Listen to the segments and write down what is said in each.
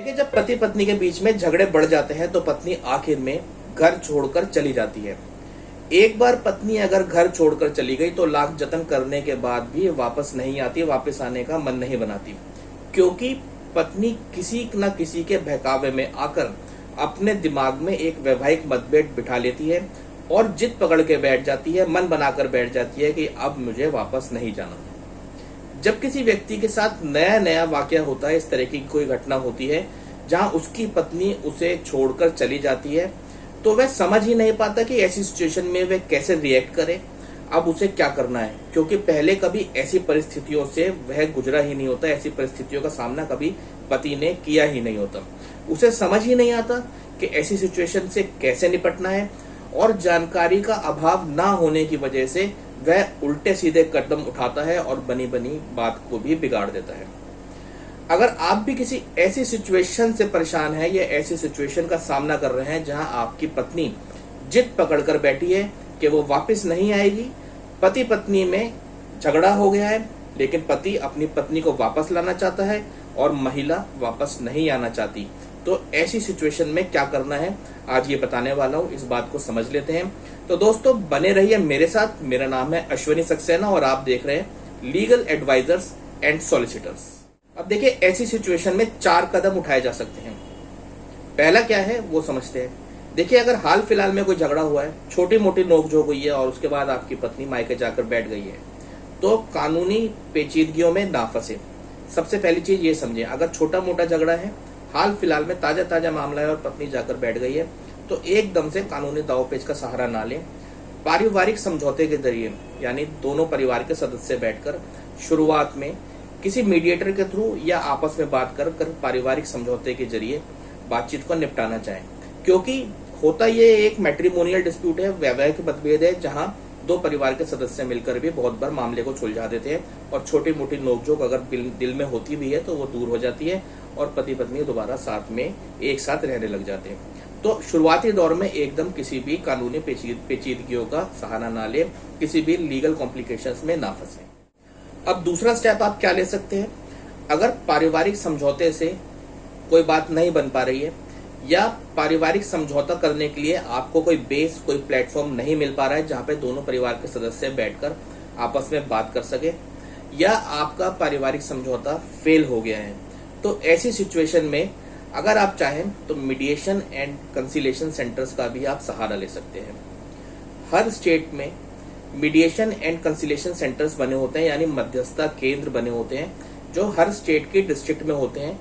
देखिए, जब पति पत्नी के बीच में झगड़े बढ़ जाते हैं तो पत्नी आखिर में घर छोड़कर चली जाती है। एक बार पत्नी अगर घर छोड़कर चली गई तो लाख जतन करने के बाद भी वापस नहीं आती, वापस आने का मन नहीं बनाती, क्योंकि पत्नी किसी न किसी के बहकावे में आकर अपने दिमाग में एक वैवाहिक मतभेद बिठा लेती है और जिद पकड़ के बैठ जाती है, मन बनाकर बैठ जाती है कि अब मुझे वापस नहीं जाना। जब किसी व्यक्ति के साथ नया नया वाकया होता है, इस तरह की कोई घटना होती है जहां उसकी पत्नी उसे छोड़कर चली जाती है, तो वह समझ ही नहीं पाता कि ऐसी सिचुएशन में वह कैसे रिएक्ट करे, अब उसे क्या करना है, क्योंकि पहले कभी ऐसी परिस्थितियों से वह गुजरा ही नहीं होता, ऐसी परिस्थितियों का सामना कभी पति ने किया ही नहीं होता। उसे समझ ही नहीं आता कि ऐसी सिचुएशन से कैसे निपटना है और जानकारी का अभाव ना होने की वजह से वह उल्टे सीधे कदम उठाता है और बनी बनी बात को भी बिगाड़ देता है। अगर आप भी किसी ऐसी सिचुएशन से परेशान हैं या ऐसी सिचुएशन का सामना कर रहे हैं जहां आपकी पत्नी जिद पकड़कर बैठी है कि वो वापस नहीं आएगी, पति पत्नी में झगड़ा हो गया है लेकिन पति अपनी पत्नी को वापस लाना चाहता है और महिला वापस नहीं आना चाहती, तो ऐसी सिचुएशन में क्या करना है आज ये बताने वाला हूँ। इस बात को समझ लेते हैं। तो दोस्तों, बने रहिए मेरे साथ। मेरा नाम है अश्विनी सक्सेना और आप देख रहे हैं लीगल एडवाइजर्स एंड सॉलिसिटर्स। अब देखिए, ऐसी सिचुएशन में 4 कदम उठाए जा सकते हैं। पहला क्या है वो समझते हैं। देखिए, अगर हाल फिलहाल में कोई झगड़ा हुआ है, छोटी मोटी नोकझोंक हुई है और उसके बाद आपकी पत्नी मायके जाकर बैठ गई है, तो कानूनी पेचीदगियों में ना फंसे। सबसे पहली चीज ये समझे, अगर छोटा मोटा झगड़ा है, हाल फिलहाल में ताजा ताजा मामला है और पत्नी जाकर बैठ गई है, तो एकदम से कानूनी दांवपेच का सहारा ना लें। पारिवारिक समझौते के जरिए, यानी दोनों परिवार के सदस्य बैठकर शुरुआत में किसी मीडिएटर के थ्रू या आपस में बात कर पारिवारिक समझौते के जरिए बातचीत को निपटाना चाहें, क्योंकि होता ये एक मैट्रिमोनियल डिस्प्यूट है, वैवाहिक मतभेद है, जहां 2 परिवार के सदस्य मिलकर भी बहुत बार मामले को सुलझा देते हैं और छोटी मोटी नोकझोंक अगर दिल में होती भी है तो वो दूर हो जाती है और पति पत्नी दोबारा साथ में एक साथ रहने लग जाते हैं। तो शुरुआती दौर में एकदम किसी भी कानूनी पेचीदगियों का सहारा ना ले, किसी भी लीगल कॉम्प्लिकेशंस में ना फंसे। अब दूसरा स्टेप आप क्या ले सकते हैं। अगर पारिवारिक समझौते से कोई बात नहीं बन पा रही है या पारिवारिक समझौता करने के लिए आपको कोई बेस, कोई प्लेटफॉर्म नहीं मिल पा रहा है जहां पे दोनों परिवार के सदस्य बैठकर आपस में बात कर सके, या आपका पारिवारिक समझौता फेल हो गया है, तो ऐसी सिचुएशन में अगर आप चाहें तो मीडिएशन एंड कंसिलेशन सेंटर्स का भी आप सहारा ले सकते हैं। हर स्टेट में मीडिएशन एंड कंसिलेशन सेंटर्स बने होते हैं, यानी मध्यस्थता केंद्र बने होते हैं जो हर स्टेट के डिस्ट्रिक्ट में होते हैं।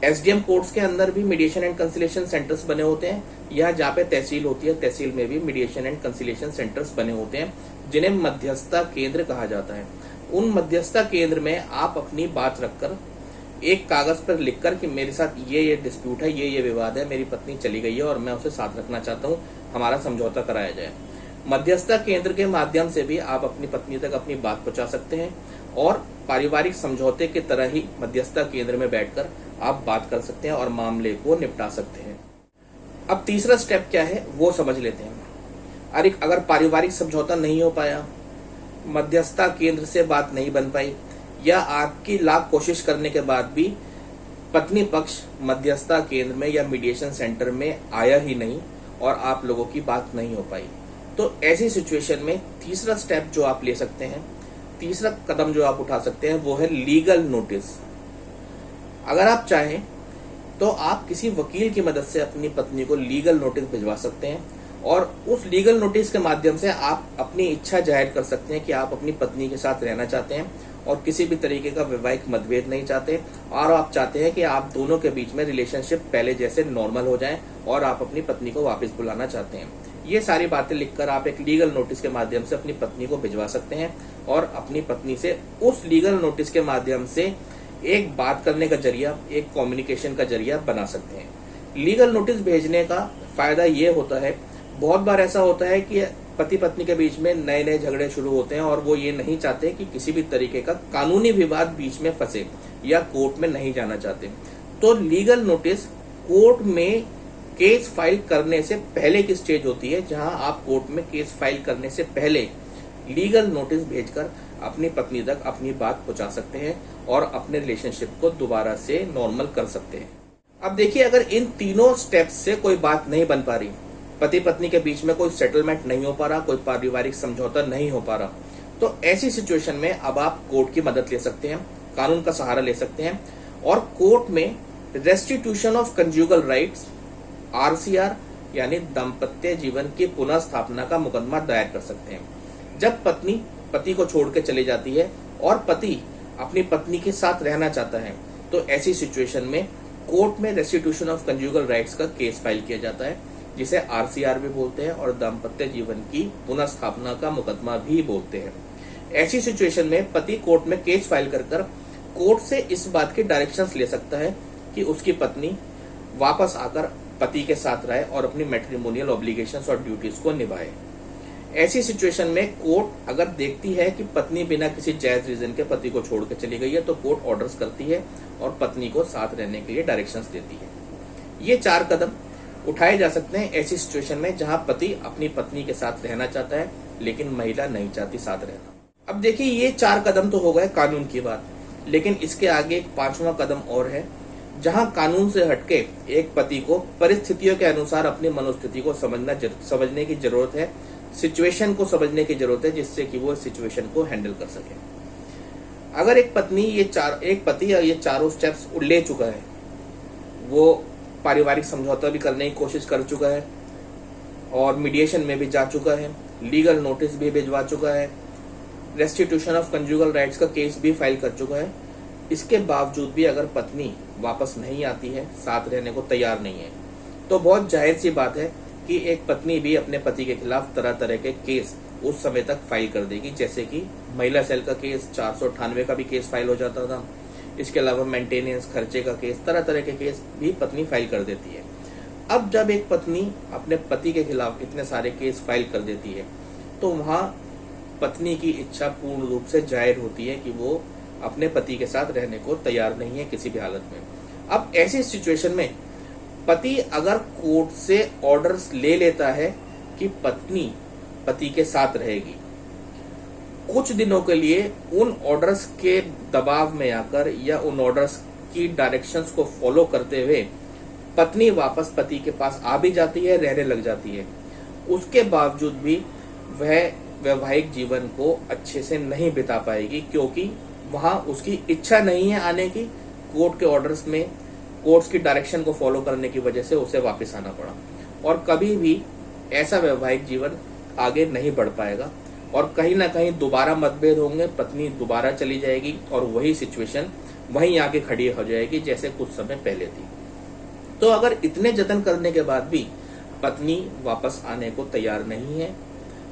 एसडीएम कोर्ट्स के अंदर भी मीडिएशन एंड कंसिलेशन सेंटर्स बने होते हैं, या जहाँ पे तहसील होती है, तहसील में भी मीडिएशन एंड कंसिलेशन सेंटर्स बने होते हैं, जिन्हें मध्यस्थता केंद्र कहा जाता है। उन मध्यस्थता केंद्र में आप अपनी बात रखकर एक कागज पर लिखकर कि मेरे साथ ये डिस्प्यूट है, ये विवाद है, मेरी पत्नी चली गई है और मैं उसे साथ रखना चाहता हूँ, हमारा समझौता कराया जाए। मध्यस्थता केंद्र के माध्यम से भी आप अपनी पत्नी तक अपनी बात पहुंचा सकते हैं और पारिवारिक समझौते की तरह ही मध्यस्थता केंद्र में बैठकर आप बात कर सकते हैं और मामले को निपटा सकते हैं। अब तीसरा स्टेप क्या है वो समझ लेते हैं। अगर पारिवारिक समझौता नहीं हो पाया, मध्यस्थता केंद्र से बात नहीं बन पाई, या आपकी लाख कोशिश करने के बाद भी पत्नी पक्ष मध्यस्थता केंद्र में या मीडिएशन सेंटर में आया ही नहीं और आप लोगों की बात नहीं हो पाई, तो ऐसी सिचुएशन में तीसरा स्टेप जो आप ले सकते हैं, तीसरा कदम जो आप उठा सकते हैं वो है लीगल नोटिस। अगर आप चाहें तो आप किसी वकील की मदद से अपनी पत्नी को लीगल नोटिस भिजवा सकते हैं और उस लीगल नोटिस के माध्यम से आप अपनी इच्छा जाहिर कर सकते हैं कि आप अपनी पत्नी के साथ रहना चाहते हैं और किसी भी तरीके का वैवाहिक मतभेद नहीं चाहते, और आप चाहते हैं कि आप दोनों के बीच में रिलेशनशिप पहले जैसे नॉर्मल हो जाए और आप अपनी पत्नी को वापस बुलाना चाहते हैं। ये सारी बातें लिखकर आप एक लीगल नोटिस के माध्यम से अपनी पत्नी को भिजवा सकते हैं और अपनी पत्नी से उस लीगल नोटिस के माध्यम से एक बात करने का जरिया, एक कम्युनिकेशन का जरिया बना सकते हैं। लीगल नोटिस भेजने का फायदा ये होता है, बहुत बार ऐसा होता है कि पति पत्नी के बीच में नए नए झगड़े शुरू होते हैं और वो ये नहीं चाहते कि किसी भी तरीके का कानूनी विवाद बीच में फंसे या कोर्ट में नहीं जाना चाहते, तो लीगल नोटिस कोर्ट में केस फाइल करने से पहले की स्टेज होती है, जहां आप कोर्ट में केस फाइल करने से पहले लीगल नोटिस भेजकर अपनी पत्नी तक अपनी बात पहुंचा सकते हैं और अपने रिलेशनशिप को दोबारा से नॉर्मल कर सकते हैं। अब देखिए, अगर इन तीनों स्टेप्स से कोई बात नहीं बन पा रही, पति पत्नी के बीच में कोई सेटलमेंट नहीं हो पा रहा, कोई पारिवारिक समझौता नहीं हो पा रहा, तो ऐसी सिचुएशन में अब आप कोर्ट की मदद ले सकते हैं, कानून का सहारा ले सकते हैं और कोर्ट में रेस्टिट्यूशन ऑफ कंज्यूगल राइट्स आरसीआर यानी दाम्पत्य जीवन की पुनः स्थापना का मुकदमा दायर कर सकते हैं। जब पत्नी पति को छोड़ के चली जाती है और पति अपनी पत्नी के साथ रहना चाहता है, तो ऐसी सिचुएशन में कोर्ट में रेस्टिट्यूशन ऑफ कंज्यूगल राइट्स का केस फाइल किया जाता है, जिसे आरसीआर भी बोलते हैं और दाम्पत्य जीवन की पुनः स्थापना का मुकदमा भी बोलते हैं। ऐसी सिचुएशन में पति कोर्ट में केस फाइल कर कोर्ट से इस बात की डायरेक्शंस ले सकता है कि उसकी पत्नी वापस आकर पति के साथ रहे और अपनी मैट्रिमोनियल ऑब्लिगेशंस और ड्यूटीज को निभाए। ऐसी सिचुएशन में कोर्ट अगर देखती है कि पत्नी बिना किसी जायज रीजन के पति को छोड़ के चली गई है, तो कोर्ट ऑर्डर्स करती है और पत्नी को साथ रहने के लिए डायरेक्शंस देती है। ये 4 कदम उठाए जा सकते हैं ऐसी सिचुएशन में जहां पति अपनी पत्नी के साथ रहना चाहता है लेकिन महिला नहीं चाहती साथ रहना। अब देखिए, ये 4 कदम तो हो गए कानून की बात, लेकिन इसके आगे एक 5वां कदम और है, जहां कानून से हटके एक पति को परिस्थितियों के अनुसार अपनी मनोस्थिति को समझने की जरूरत है, सिचुएशन को समझने की जरूरत है, जिससे कि वो सिचुएशन को हैंडल कर सके। अगर एक पति ये चारों स्टेप्स ले चुका है, वो पारिवारिक समझौता भी करने की कोशिश कर चुका है और मीडिएशन में भी जा चुका है, लीगल नोटिस भी भिजवा चुका है, रेस्टिट्यूशन ऑफ कंज्यूगल राइट्स का केस भी फाइल कर चुका है, इसके बावजूद भी अगर पत्नी वापस नहीं आती है, साथ रहने को तैयार नहीं है, तो बहुत जाहिर सी बात है कि एक पत्नी भी अपने पति के खिलाफ तरह तरह के केस उस समय तक फाइल कर देगी, जैसे कि महिला सेल का केस 498 का भी केस फाइल हो जाता था। इसके अलावा मेंटेनेंस खर्चे का केस, तरह तरह के केस भी पत्नी फाइल कर देती है। अब जब एक पत्नी अपने पति के खिलाफ इतने सारे केस फाइल कर देती है, तो वहां पत्नी की इच्छा पूर्ण रूप से जाहिर होती है कि वो अपने पति के साथ रहने को तैयार नहीं है किसी भी हालत में। अब ऐसी सिचुएशन में पति अगर कोर्ट से ऑर्डर्स ले लेता है कि पत्नी पति के साथ रहेगी, कुछ दिनों के लिए उन ऑर्डर्स के दबाव में आकर या उन ऑर्डर्स की डायरेक्शंस को फॉलो करते हुए पत्नी वापस पति के पास आ भी जाती है, रहने लग जाती है, उसके बावजूद भी वह वैवाहिक जीवन को अच्छे से नहीं बिता पाएगी, क्योंकि वहां उसकी इच्छा नहीं है आने की। कोर्ट के ऑर्डर्स में कोर्ट्स की डायरेक्शन को फॉलो करने की वजह से उसे वापस आना पड़ा और कभी भी ऐसा वैवाहिक जीवन आगे नहीं बढ़ पाएगा और कहीं ना कहीं दोबारा मतभेद होंगे, पत्नी दोबारा चली जाएगी और वही सिचुएशन वहीं आके खड़ी हो जाएगी जैसे कुछ समय पहले थी। तो अगर इतने जतन करने के बाद भी पत्नी वापस आने को तैयार नहीं है,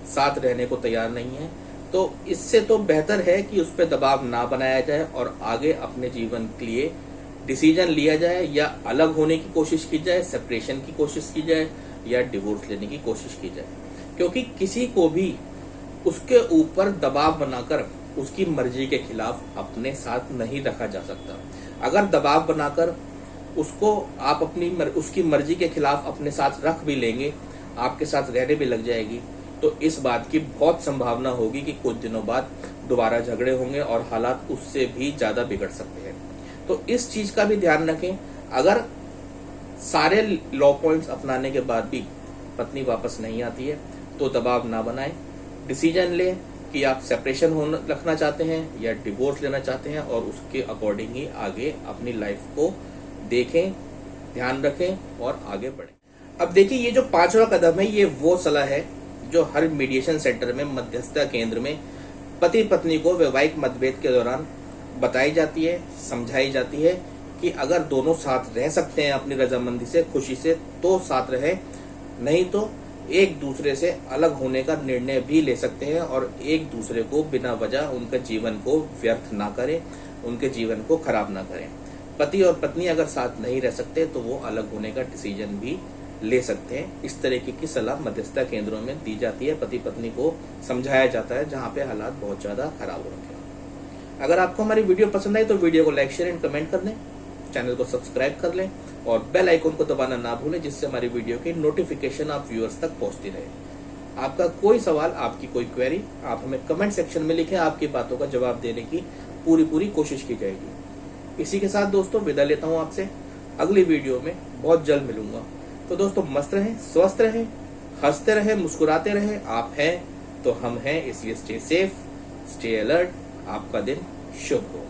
साथ रहने को तैयार नहीं है, तो इससे तो बेहतर है कि उस पर दबाव ना बनाया जाए और आगे अपने जीवन के लिए डिसीजन लिया जाए, या अलग होने की कोशिश की जाए, सेपरेशन की कोशिश की जाए या डिवोर्स लेने की कोशिश की जाए। क्योंकि किसी को भी उसके ऊपर दबाव बनाकर उसकी मर्जी के खिलाफ अपने साथ नहीं रखा जा सकता। अगर दबाव बनाकर उसको आप उसकी मर्जी के खिलाफ अपने साथ रख भी लेंगे, आपके साथ रहने भी लग जाएगी, तो इस बात की बहुत संभावना होगी कि कुछ दिनों बाद दोबारा झगड़े होंगे और हालात उससे भी ज्यादा बिगड़ सकते हैं। तो इस चीज का भी ध्यान रखें। अगर सारे लॉ पॉइंट्स अपनाने के बाद भी पत्नी वापस नहीं आती है, तो दबाव ना बनाएं, डिसीजन लें कि आप सेपरेशन रखना चाहते हैं या डिवोर्स लेना चाहते हैं और उसके अकॉर्डिंग ही आगे अपनी लाइफ को देखें, ध्यान रखें और आगे बढ़ें। अब देखिए, ये जो 5वां कदम है, ये वो सलाह है जो हर मीडिएशन सेंटर में, मध्यस्थता केंद्र में पति पत्नी को वैवाहिक मतभेद के दौरान बताई जाती है, समझाई जाती है कि अगर दोनों साथ रह सकते हैं अपनी रजामंदी से, खुशी से, तो साथ रहे, नहीं तो एक दूसरे से अलग होने का निर्णय भी ले सकते हैं और एक दूसरे को बिना वजह उनके जीवन को व्यर्थ ना करें, उनके जीवन को खराब ना करें। पति और पत्नी अगर साथ नहीं रह सकते तो वो अलग होने का डिसीजन भी ले सकते हैं। इस तरीके की सलाह मध्यस्थता केंद्रों में दी जाती है, पति पत्नी को समझाया जाता है जहाँ पे हालात बहुत ज्यादा खराब हो रखे हैं। अगर आपको हमारी वीडियो पसंद आई तो वीडियो को लाइक, शेयर एंड कमेंट कर दें, चैनल को सब्सक्राइब कर लें और बेल आइकन को दबाना ना भूलें, जिससे हमारी वीडियो की नोटिफिकेशन आप व्यूअर्स तक पहुंचती रहे। आपका कोई सवाल, आपकी कोई क्वेरी, आप हमें कमेंट सेक्शन में लिखें, आपकी बातों का जवाब देने की पूरी कोशिश की जाएगी। इसी के साथ दोस्तों विदा लेता हूं आपसे। अगली वीडियो में बहुत जल्द मिलूंगा। तो दोस्तों मस्त रहें, स्वस्थ रहें, हंसते रहें, मुस्कुराते रहें। आप हैं तो हम हैं, इसलिए स्टे सेफ, स्टे अलर्ट। आपका दिन शुभ हो।